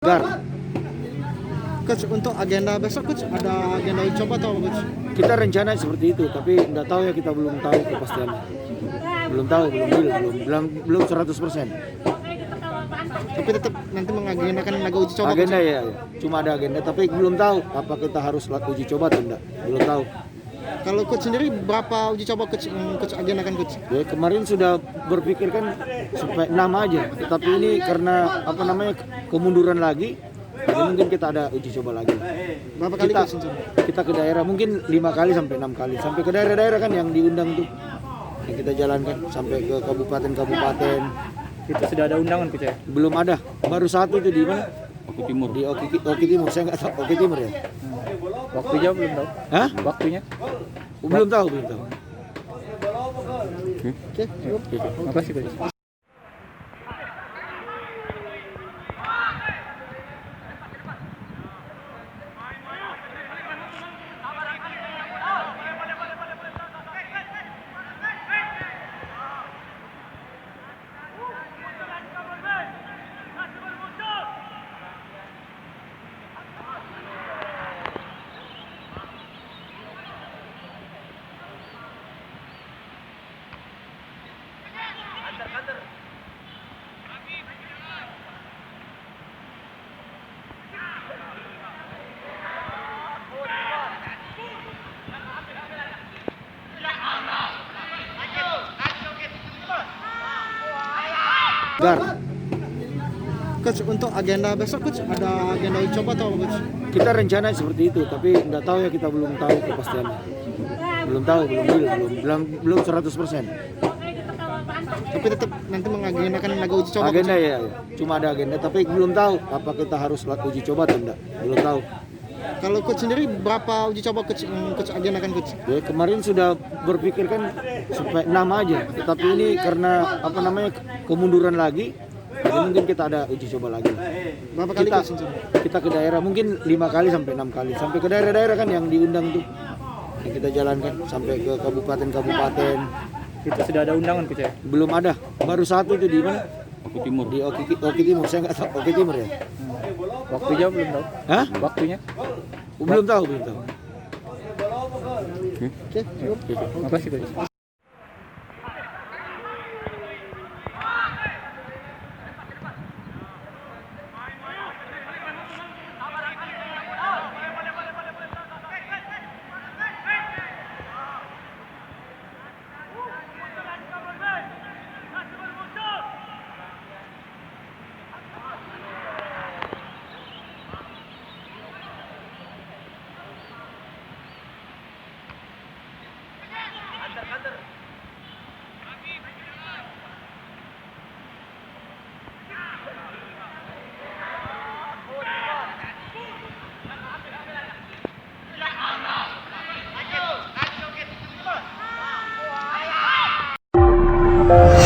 Gar, Coach, untuk agenda besok Coach, ada agenda uji coba atau apa Coach? kita rencana seperti itu, tapi nggak tahu ya, kita belum tahu kepastiannya. Belum tahu, belum 100%. Tapi tetap nanti mengagendakan laga uji coba Agenda Coach? ya, cuma ada agenda, tapi belum tahu apa kita harus uji coba atau enggak. Belum tahu. Kalau Coach sendiri berapa uji coba Coach yang Coach agendakan Coach? Ya, kemarin sudah berpikir kan supaya 6 aja, tetapi ini karena kemunduran lagi, jadi mungkin kita ada uji coba lagi. Berapa kali Kita, Coach sendiri? kita ke daerah mungkin 5 kali sampai 6 kali, sampai ke daerah-daerah kan yang diundang tuh, yang kita jalankan sampai ke kabupaten-kabupaten. Itu sudah ada undangan Coach ya? Belum ada, baru satu itu di mana? Oki Timur. Di Oki Timur, saya nggak tahu. Oki Timur ya? Waktunya belum tahu. Hah? Waktunya? Belum tahu. Oke, cukup. Makasih Coach. Gar, Coach, untuk agenda besok Coach, ada agenda uji coba atau apa Coach? kita rencana seperti itu, tapi nggak tahu ya, kita belum tahu kepastiannya. Belum tahu, belum 100%. Tapi tetap nanti mengagendakan laga uji coba Agenda Coach? ya, cuma ada agenda, tapi belum tahu apa kita harus uji coba atau enggak. Belum tahu. Kalau Coach sendiri berapa uji coba Coach yang Coach agendakan Coach? Ya, kemarin sudah berpikir kan supaya 6 aja, tetapi ini karena kemunduran lagi, jadi mungkin kita ada uji coba lagi. Berapa kali Kita, Coach sendiri? kita ke daerah mungkin 5 kali sampai 6 kali, sampai ke daerah-daerah kan yang diundang tuh, yang kita jalankan sampai ke kabupaten-kabupaten. Itu sudah ada undangan Coach ya? Belum ada, baru satu itu di mana? Oki Timur. Di Oki Timur, saya nggak tahu. Oki Timur ya? Waktunya belum tahu. Hah? Waktunya? Belum tahu. Oke, cukup. Makasih Coach. Ayo,